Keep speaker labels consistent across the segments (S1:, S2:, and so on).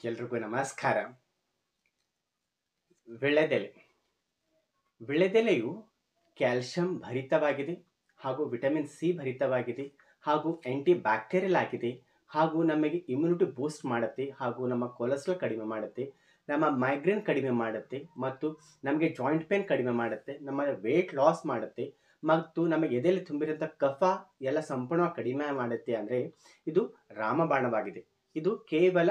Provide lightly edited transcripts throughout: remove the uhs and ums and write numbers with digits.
S1: ಎಲ್ರಿಗೂ ನಮಸ್ಕಾರ. ವಿಳೆದೆಲೆ ವಿಳೆದೆಲೆಯು ಕ್ಯಾಲ್ಸಿಯಂ ಭರಿತವಾಗಿದೆ ಹಾಗೂ ವಿಟಮಿನ್ ಸಿ ಭರಿತವಾಗಿದೆ ಹಾಗೂ ಆಂಟಿ ಬ್ಯಾಕ್ಟೀರಿಯಲ್ ಆಗಿದೆ ಹಾಗೂ ನಮಗೆ ಇಮ್ಯುನಿಟಿ ಬೂಸ್ಟ್ ಮಾಡುತ್ತೆ ಹಾಗೂ ನಮ್ಮ ಕೊಲೆಸ್ಟ್ರಾಲ್ ಕಡಿಮೆ ಮಾಡುತ್ತೆ, ನಮ್ಮ ಮೈಗ್ರೇನ್ ಕಡಿಮೆ ಮಾಡುತ್ತೆ ಮತ್ತು ನಮಗೆ ಜಾಯಿಂಟ್ ಪೇನ್ ಕಡಿಮೆ ಮಾಡುತ್ತೆ, ನಮ್ಮ ವೇಟ್ ಲಾಸ್ ಮಾಡುತ್ತೆ ಮತ್ತು ನಮಗೆ ಎದೆಯಲ್ಲಿ ತುಂಬಿರುವಂಥ ಕಫ ಎಲ್ಲ ಸಂಪೂರ್ಣವಾಗಿ ಕಡಿಮೆ ಮಾಡುತ್ತೆ. ಅಂದರೆ ಇದು ರಾಮಬಾಣವಾಗಿದೆ. ಇದು ಕೇವಲ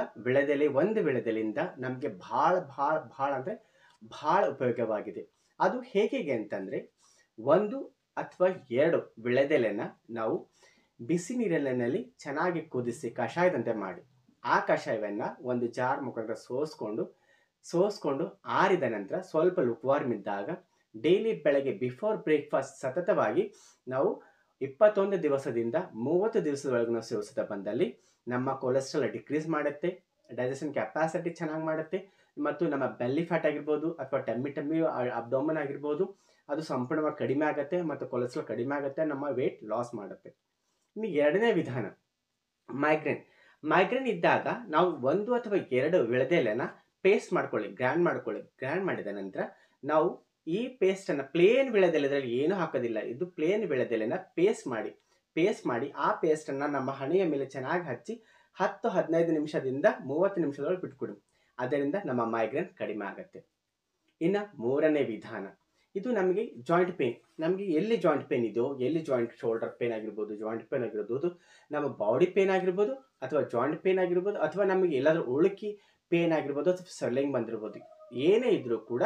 S1: ಒಂದು ವಿಳೆದೆಲೆಯಿಂದ ನಮಗೆ ಭಾಳ ಅಂದರೆ ಭಾಳ ಉಪಯೋಗವಾಗಿದೆ. ಅದು ಹೇಗೆ ಅಂತಂದರೆ, ಒಂದು ಅಥವಾ ಎರಡು ವಿಳೆದೆಲೆನ ನಾವು ಬಿಸಿ ನೀರಿನಲ್ಲಿ ಚೆನ್ನಾಗಿ ಕುದಿಸಿ ಕಷಾಯದಂತೆ ಮಾಡಿ, ಆ ಕಷಾಯವನ್ನು ಒಂದು ಜಾರ್ ಮುಖಾಂತರ ಸೋಸ್ಕೊಂಡು ಆರಿದ ನಂತರ ಸ್ವಲ್ಪ ಲುಕ್ವಾರ್ಮ್ ಇದ್ದಾಗ ಡೈಲಿ ಬೆಳಗ್ಗೆ ಬಿಫೋರ್ ಬ್ರೇಕ್ಫಾಸ್ಟ್ ಸತತವಾಗಿ ನಾವು 21 ದಿವಸದಿಂದ 30 ದಿವಸದೊಳಗೆ ನಾವು ಸೇವಿಸುತ್ತಾ ಬಂದಲ್ಲಿ ನಮ್ಮ ಕೊಲೆಸ್ಟ್ರಾಲ್ ಡಿಕ್ರೀಸ್ ಮಾಡುತ್ತೆ, ಡೈಜೆಷನ್ ಕೆಪಾಸಿಟಿ ಚೆನ್ನಾಗಿ ಮಾಡುತ್ತೆ ಮತ್ತು ನಮ್ಮ ಬೆಲ್ಲಿ ಫ್ಯಾಟ್ ಆಗಿರ್ಬೋದು ಅಥವಾ ಟಮ್ಮಿ ಅಬ್ಡೋಮನ್ ಆಗಿರ್ಬೋದು ಅದು ಸಂಪೂರ್ಣವಾಗಿ ಕಡಿಮೆ ಆಗುತ್ತೆ ಮತ್ತು ಕೊಲೆಸ್ಟ್ರಾಲ್ ಕಡಿಮೆ ಆಗುತ್ತೆ, ನಮ್ಮ ವೇಟ್ ಲಾಸ್ ಮಾಡುತ್ತೆ. ಇನ್ನು ಎರಡನೇ ವಿಧಾನ ಮೈಗ್ರೇನ್ ಇದ್ದಾಗ ನಾವು ಒಂದು ಅಥವಾ ಎರಡು ವಿಳೆದೆಲೆನ ಪೇಸ್ಟ್ ಮಾಡ್ಕೊಳ್ಳಿ, ಗ್ರ್ಯಾಂಡ್ ಮಾಡಿದ ನಂತರ ನಾವು ಈ ಪೇಸ್ಟನ್ನು ಪ್ಲೇನ್ ವಿಳೆದೆಲೆ, ಇದರಲ್ಲಿ ಏನೂ ಹಾಕೋದಿಲ್ಲ, ಇದು ಪ್ಲೇನ್ ವಿಳೆದೆಲೆನ ಪೇಸ್ಟ್ ಮಾಡಿ ಆ ಪೇಸ್ಟನ್ನು ನಮ್ಮ ಹಣೆಯ ಮೇಲೆ ಚೆನ್ನಾಗಿ ಹಚ್ಚಿ 10-15 ನಿಮಿಷದಿಂದ 30 ನಿಮಿಷದೊಳಗೆ ಬಿಟ್ಕೊಡಿ. ಅದರಿಂದ ನಮ್ಮ ಮೈಗ್ರೇನ್ ಕಡಿಮೆ ಆಗುತ್ತೆ. ಇನ್ನು ಮೂರನೇ ವಿಧಾನ, ಇದು ನಮಗೆ ಜಾಯಿಂಟ್ ಪೇನ್, ನಮಗೆ ಎಲ್ಲಿ ಜಾಯಿಂಟ್ ಪೇನ್ ಇದೆಯೋ, ಎಲ್ಲಿ ಜಾಯಿಂಟ್ ಶೋಲ್ಡರ್ ಪೇನ್ ಆಗಿರ್ಬೋದು, ಜಾಯಿಂಟ್ ಪೇನ್ ಆಗಿರ್ಬೋದು, ನಮ್ಮ ಬಾಡಿ ಪೇನ್ ಆಗಿರ್ಬೋದು ಅಥವಾ ಜಾಯಿಂಟ್ ಪೇನ್ ಆಗಿರ್ಬೋದು ಅಥವಾ ನಮಗೆ ಎಲ್ಲಾದರೂ ಉಳುಕಿ ಪೇನ್ ಆಗಿರ್ಬೋದು ಅಥವಾ ಸ್ವೆಲ್ಲಿಂಗ್ ಬಂದಿರ್ಬೋದು, ಏನೇ ಇದ್ರೂ ಕೂಡ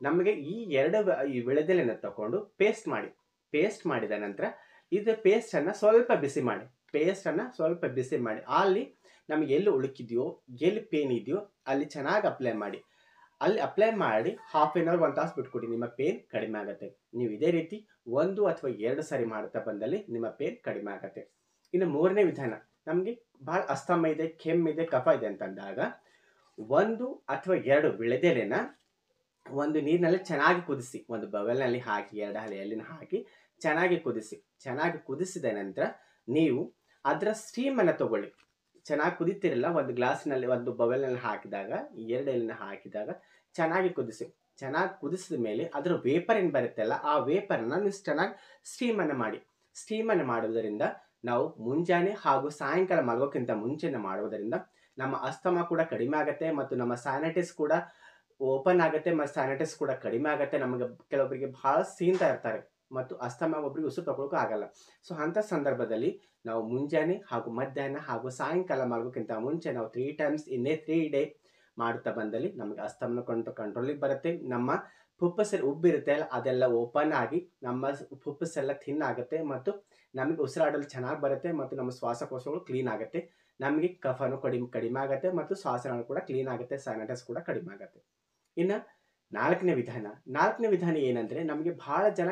S1: ನಮಗೆ ಈ ವಿಳೆದೆಲೆನ ತಗೊಂಡು ಪೇಸ್ಟ್ ಮಾಡಿದ ನಂತರ ಇದು ಪೇಸ್ಟನ್ನು ಸ್ವಲ್ಪ ಬಿಸಿ ಮಾಡಿ ಅಲ್ಲಿ ನಮಗೆ ಎಲ್ಲಿ ಉಳುಕಿದೆಯೋ, ಎಲ್ಲಿ ಪೇನ್ ಇದೆಯೋ ಅಲ್ಲಿ ಚೆನ್ನಾಗಿ ಅಪ್ಲೈ ಮಾಡಿ ಹಾಫ್ ಆನ್ ಅವರ್ 1 ತಾಸು ಬಿಟ್ಕೊಡಿ, ನಿಮ್ಮ ಪೇನ್ ಕಡಿಮೆ ಆಗುತ್ತೆ. ನೀವು ಇದೇ ರೀತಿ 1 ಅಥವಾ 2 ಸಾರಿ ಮಾಡ್ತಾ ಬಂದಲ್ಲಿ ನಿಮ್ಮ ಪೇನ್ ಕಡಿಮೆ ಆಗುತ್ತೆ. ಇನ್ನು ಮೂರನೇ ವಿಧಾನ, ನಮಗೆ ಭಾಳ ಅಸ್ತಮ ಇದೆ, ಕೆಮ್ಮಿದೆ, ಕಫ ಇದೆ ಅಂತಂದಾಗ 1 ಅಥವಾ 2 ವಿಳೆದೆಲೆನ ಒಂದು ನೀರಿನಲ್ಲಿ ಚೆನ್ನಾಗಿ ಕುದಿಸಿ, ಒಂದು ಬವೆಲ್ನಲ್ಲಿ ಹಾಕಿ 2 ಹನಿ ಎಲೆನ ಹಾಕಿ ಚೆನ್ನಾಗಿ ಕುದಿಸಿದ ನಂತರ ನೀವು ಅದರ ಸ್ಟೀಮನ್ನು ತಗೊಳ್ಳಿ. ಚೆನ್ನಾಗಿ ಕುದಿತಿರಲ್ಲ, ಒಂದು ಗ್ಲಾಸ್ನಲ್ಲಿ ಒಂದು ಬವೆಲ್ನಲ್ಲಿ ಹಾಕಿದಾಗ 2 ಎಲೆನ ಹಾಕಿದಾಗ ಚೆನ್ನಾಗಿ ಕುದಿಸಿದ ಮೇಲೆ ಅದರ ವೇಪರ್ ಏನು ಬರುತ್ತಲ್ಲ, ಆ ವೇಪರನ್ನು ನೀವು ಚೆನ್ನಾಗಿ ಸ್ಟೀಮನ್ನು ಮಾಡುವುದರಿಂದ ನಾವು ಮುಂಜಾನೆ ಹಾಗೂ ಸಾಯಂಕಾಲ ಮಲಗೋಕ್ಕಿಂತ ಮುಂಚೆನೇ ಮಾಡುವುದರಿಂದ ನಮ್ಮ ಅಸ್ತಮ ಕೂಡ ಕಡಿಮೆ ಆಗುತ್ತೆ ಮತ್ತು ನಮ್ಮ ಸೈನಟಿಸ್ ಕೂಡ ಓಪನ್ ಆಗುತ್ತೆ ಮತ್ತು ಸೈನಟಿಸ್ ಕೂಡ ಕಡಿಮೆ ಆಗುತ್ತೆ. ನಮಗೆ ಕೆಲವೊಬ್ಬರಿಗೆ ಭಾಳ ಸೀನ್ತಾ ಇರ್ತಾರೆ ಮತ್ತು ಅಸ್ತಮ ಒಬ್ಬರಿಗೆ ಉಸಿರು ತಗೊಳ್ಳೋಕೆ ಆಗಲ್ಲ. ಸೊ ಅಂಥ ಸಂದರ್ಭದಲ್ಲಿ ನಾವು ಮುಂಜಾನೆ ಹಾಗೂ ಮಧ್ಯಾಹ್ನ ಹಾಗೂ ಸಾಯಂಕಾಲ ಮಲಗೋಕ್ಕಿಂತ ಮುಂಚೆ ನಾವು 3 ಟೈಮ್ಸ್ ಇನ್ ಎ 3 ಡೇ ಮಾಡುತ್ತಾ ಬಂದಲ್ಲಿ ನಮಗೆ ಅಸ್ತಮನ ಕಂಟ್ರೋಲಿಗೆ ಬರುತ್ತೆ. ನಮ್ಮ ಫುಪ್ಪಸಲ್ಲಿ ಉಬ್ಬಿರುತ್ತೆ ಅಲ್ಲ, ಅದೆಲ್ಲ ಓಪನ್ ಆಗಿ ನಮ್ಮ ಫುಪ್ಪಸೆಲ್ಲ ಥಿನ್ ಆಗುತ್ತೆ ಮತ್ತು ನಮಗೆ ಉಸಿರಾಡಲು ಚೆನ್ನಾಗಿ ಬರುತ್ತೆ ಮತ್ತು ನಮ್ಮ ಶ್ವಾಸಕೋಶಗಳು ಕ್ಲೀನ್ ಆಗುತ್ತೆ, ನಮಗೆ ಕಫನೂ ಕಡಿಮೆ ಆಗುತ್ತೆ ಮತ್ತು ಶ್ವಾಸನಾಳ ಕೂಡ ಕ್ಲೀನ್ ಆಗುತ್ತೆ, ಸೈನಟಸ್ ಕೂಡ ಕಡಿಮೆ ಆಗುತ್ತೆ. ಇನ್ನು ನಾಲ್ಕನೇ ವಿಧಾನ ಏನಂದರೆ, ನಮಗೆ ಭಾಳ ಜನ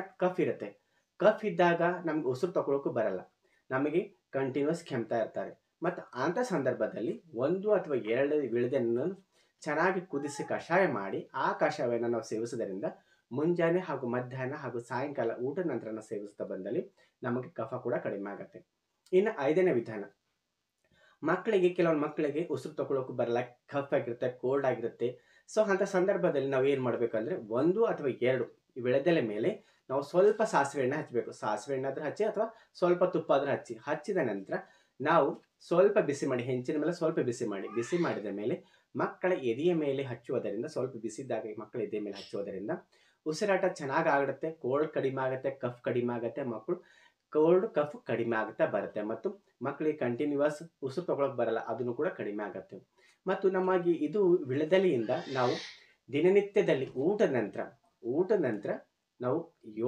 S1: ಕಫ್ ಇದ್ದಾಗ ನಮಗೆ ಉಸಿರು ತಗೊಳ್ಳೋಕ್ಕೂ ಬರಲ್ಲ, ನಮಗೆ ಕಂಟಿನ್ಯೂಸ್ ಕೆಮ್ತಾ ಇರ್ತಾರೆ ಮತ್ತು ಅಂಥ ಸಂದರ್ಭದಲ್ಲಿ 1 ಅಥವಾ 2 ವಿಳೆದೆಲೆಯನ್ನು ಚೆನ್ನಾಗಿ ಕುದಿಸಿ ಕಷಾಯ ಮಾಡಿ ಆ ಕಷಾಯವನ್ನು ನಾವು ಸೇವಿಸೋದರಿಂದ ಮುಂಜಾನೆ ಹಾಗೂ ಮಧ್ಯಾಹ್ನ ಹಾಗೂ ಸಾಯಂಕಾಲ ಊಟದ ನಂತರ ನಾವು ಸೇವಿಸ್ತಾ ಬಂದಲ್ಲಿ ನಮಗೆ ಕಫ ಕೂಡ ಕಡಿಮೆ ಆಗುತ್ತೆ. ಇನ್ನು 5ನೇ ವಿಧಾನ, ಕೆಲವೊಂದು ಮಕ್ಕಳಿಗೆ ಉಸಿರು ತಗೊಳ್ಳೋಕ್ಕೂ ಬರಲ್ಲ, ಕಫ್ ಆಗಿರುತ್ತೆ, ಕೋಲ್ಡ್ ಆಗಿರುತ್ತೆ. ಸೊ ಅಂಥ ಸಂದರ್ಭದಲ್ಲಿ ನಾವು ಏನು ಮಾಡಬೇಕಂದ್ರೆ 1 ಅಥವಾ 2 ವಿಳೆದೆಲೆ ಮೇಲೆ ನಾವು ಸ್ವಲ್ಪ ಸಾಸಿವೆ ಎಣ್ಣೆ ಹಚ್ಚಬೇಕು. ಸಾಸಿವೆ ಎಣ್ಣೆ ಆದರೂ ಹಚ್ಚಿ ಅಥವಾ ಸ್ವಲ್ಪ ತುಪ್ಪ ಆದರೂ ಹಚ್ಚಿದ ನಂತರ ನಾವು ಸ್ವಲ್ಪ ಬಿಸಿ ಮಾಡಿ, ಹೆಂಚಿನ ಮೇಲೆ ಸ್ವಲ್ಪ ಬಿಸಿ ಮಾಡಿದ ಮೇಲೆ ಮಕ್ಕಳ ಎದೆಯ ಮೇಲೆ ಹಚ್ಚುವುದರಿಂದ, ಸ್ವಲ್ಪ ಬಿಸಿದಾಗ ಮಕ್ಕಳ ಎದೆಯ ಮೇಲೆ ಹಚ್ಚುವುದರಿಂದ ಉಸಿರಾಟ ಚೆನ್ನಾಗಿ ಆಗುತ್ತೆ, ಕೋಲ್ಡ್ ಕಡಿಮೆ ಆಗುತ್ತೆ, ಕಫ್ ಕಡಿಮೆ ಆಗುತ್ತೆ, ಮಕ್ಕಳು ಕೋಲ್ಡ್ ಕಫ್ ಕಡಿಮೆ ಆಗುತ್ತಾ ಬರುತ್ತೆ ಮತ್ತು ಮಕ್ಕಳಿಗೆ ಕಂಟಿನ್ಯೂಸ್ ಉಸಿರು ತಗೊಳ್ಳೋಕೆ ಬರಲ್ಲ, ಅದನ್ನು ಕೂಡ ಕಡಿಮೆ ಆಗುತ್ತೆ. ಮತ್ತು ನಮಗೆ ಇದು ವಿಳೆದೆಲೆಯಿಂದ ನಾವು ದಿನನಿತ್ಯದಲ್ಲಿ ಊಟದ ನಂತರ ನಾವು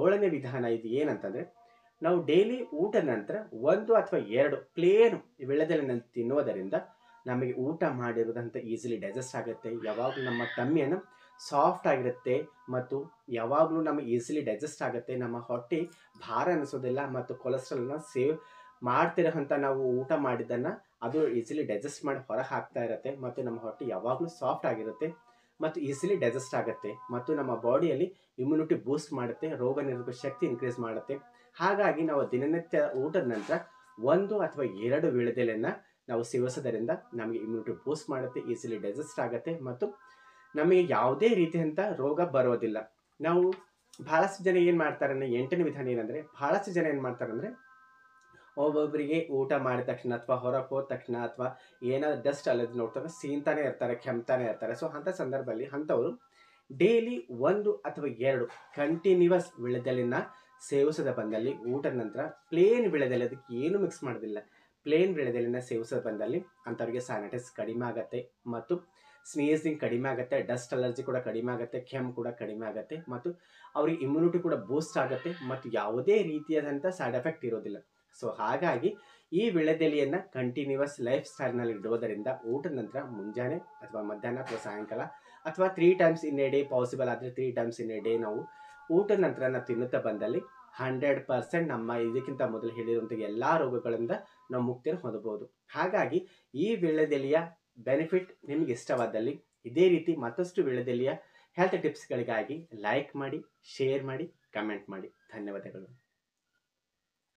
S1: 7ನೇ ವಿಧಾನ ಇದು ಏನಂತಂದರೆ, ನಾವು ಡೈಲಿ ಊಟದ ನಂತರ 1 ಅಥವಾ 2 ಪ್ಲೇನ್ ವಿಳೆದೆಲೆನ ತಿನ್ನುವುದರಿಂದ ನಮಗೆ ಊಟ ಮಾಡಿರೋದಂತ ಈಸಿಲಿ ಡೈಜೆಸ್ಟ್ ಆಗುತ್ತೆ, ಯಾವಾಗಲೂ ನಮ್ಮ ಟಮ್ಮಿಯನ್ನು ಸಾಫ್ಟ್ ಆಗಿರುತ್ತೆ ಮತ್ತು ಯಾವಾಗಲೂ ನಮಗೆ ಈಸಿಲಿ ಡೈಜೆಸ್ಟ್ ಆಗುತ್ತೆ, ನಮ್ಮ ಹೊಟ್ಟೆ ಭಾರ ಅನಿಸೋದಿಲ್ಲ ಮತ್ತು ಕೊಲೆಸ್ಟ್ರಾಲ್ನ ಸೇವ್ ಮಾಡ್ತಿರೋಂಥ ನಾವು ಊಟ ಮಾಡಿದ್ದನ್ನು ಅದು ಈಸಿಲಿ ಡೈಜೆಸ್ಟ್ ಮಾಡಿ ಹೊರಗೆ ಹಾಕ್ತಾ ಇರುತ್ತೆ ಮತ್ತು ನಮ್ಮ ಹೊಟ್ಟೆ ಯಾವಾಗಲೂ ಸಾಫ್ಟ್ ಆಗಿರುತ್ತೆ ಮತ್ತು ಈಸಿಲಿ ಡೈಜೆಸ್ಟ್ ಆಗುತ್ತೆ ಮತ್ತು ನಮ್ಮ ಬಾಡಿಯಲ್ಲಿ ಇಮ್ಯುನಿಟಿ ಬೂಸ್ಟ್ ಮಾಡುತ್ತೆ, ರೋಗ ನಿರೋಧಕ ಶಕ್ತಿ ಇನ್ಕ್ರೀಸ್ ಮಾಡುತ್ತೆ. ಹಾಗಾಗಿ ನಾವು ದಿನನಿತ್ಯ ಊಟದ ನಂತರ 1 ಅಥವಾ 2 ವಿಳೆದೆಲೆನ ನಾವು ಸೇವಿಸೋದರಿಂದ ನಮಗೆ ಇಮ್ಯುನಿಟಿ ಬೂಸ್ಟ್ ಮಾಡುತ್ತೆ, ಈಸಿಲಿ ಡೈಜೆಸ್ಟ್ ಆಗುತ್ತೆ ಮತ್ತು ನಮಗೆ ಯಾವುದೇ ರೀತಿಯಂಥ ರೋಗ ಬರೋದಿಲ್ಲ. ನಾವು ಬಹಳಷ್ಟು ಜನ ಏನು ಮಾಡ್ತಾರೆ ಅಂದರೆ 8ನೇ ವಿಧಾನ ಏನಂದರೆ, ಬಹಳಷ್ಟು ಜನ ಏನು ಮಾಡ್ತಾರೆ ಅಂದರೆ ಒಬ್ಬೊಬ್ಬರಿಗೆ ಊಟ ಮಾಡಿದ ತಕ್ಷಣ ಅಥವಾ ಹೊರಗೆ ಹೋದ ತಕ್ಷಣ ಅಥವಾ ಏನಾದ್ರು ಡಸ್ಟ್ ಅಲರ್ಜಿ ನೋಡ್ತಾರೆ ಸೀನ್ತಾನೆ ಇರ್ತಾರೆ, ಕೆಮ್ತಾನೆ ಇರ್ತಾರೆ. ಸೊ ಅಂಥ ಸಂದರ್ಭದಲ್ಲಿ ಅಂಥವರು ಡೈಲಿ 1 ಅಥವಾ 2 ಕಂಟಿನ್ಯೂಸ್ ವಿಳೆದೆಲೆನ ಸೇವಿಸದ ಬಂದಲ್ಲಿ ಊಟದ ನಂತರ ಪ್ಲೇನ್ ವಿಳೆದೆಲೆ, ಅದಕ್ಕೆ ಏನು ಮಿಕ್ಸ್ ಮಾಡೋದಿಲ್ಲ, ಪ್ಲೇನ್ ವಿಳೆದೆಲೆನ ಸೇವಿಸೋದು ಬಂದಲ್ಲಿ ಅಂಥವ್ರಿಗೆ ಸೈನಟೈಸ್ ಕಡಿಮೆ ಆಗುತ್ತೆ ಮತ್ತು ಸ್ನೀಸಿಂಗ್ ಕಡಿಮೆ ಆಗುತ್ತೆ, ಡಸ್ಟ್ ಅಲರ್ಜಿ ಕೂಡ ಕಡಿಮೆ ಆಗುತ್ತೆ, ಕೆಮ್ಮು ಕೂಡ ಕಡಿಮೆ ಆಗುತ್ತೆ ಮತ್ತು ಅವ್ರಿಗೆ ಇಮ್ಯುನಿಟಿ ಕೂಡ ಬೂಸ್ಟ್ ಆಗುತ್ತೆ ಮತ್ತು ಯಾವುದೇ ರೀತಿಯಾದಂಥ ಸೈಡ್ ಎಫೆಕ್ಟ್ ಇರೋದಿಲ್ಲ. ಸೊ ಹಾಗಾಗಿ ಈ ವಿಳೆದೆಲೆಯನ್ನು ಕಂಟಿನ್ಯೂಸ್ ಲೈಫ್ ಸ್ಟೈಲ್ನಲ್ಲಿ ಇಡುವುದರಿಂದ ಊಟದ ನಂತರ ಮುಂಜಾನೆ ಅಥವಾ ಮಧ್ಯಾಹ್ನ ಅಥವಾ ಸಾಯಂಕಾಲ ಅಥವಾ 3 times in a day, possible ಆದರೆ 3 ಟೈಮ್ಸ್ ಇನ್ ಎ ಡೇ ನಾವು ಊಟದ ನಂತರ ನಾವು ತಿನ್ನುತ್ತಾ ಬಂದಲ್ಲಿ 100% ನಮ್ಮ ಇದಕ್ಕಿಂತ ಮೊದಲು ಹೇಳಿರುವಂಥ ಎಲ್ಲ ರೋಗಗಳಿಂದ ನಾವು ಮುಕ್ತಿಯನ್ನು ಹೊಂದಬಹುದು. ಹಾಗಾಗಿ ಈ ವಿಳೆದೆಲೆಯ ಬೆನಿಫಿಟ್ ನಿಮಗೆ ಇಷ್ಟವಾದಲ್ಲಿ ಇದೇ ರೀತಿ ಮತ್ತಷ್ಟು ವಿಳೆದೆಲೆಯ ಹೆಲ್ತ್ ಟಿಪ್ಸ್ಗಳಿಗಾಗಿ ಲೈಕ್ ಮಾಡಿ, ಶೇರ್ ಮಾಡಿ, ಕಮೆಂಟ್ ಮಾಡಿ. ಧನ್ಯವಾದಗಳು.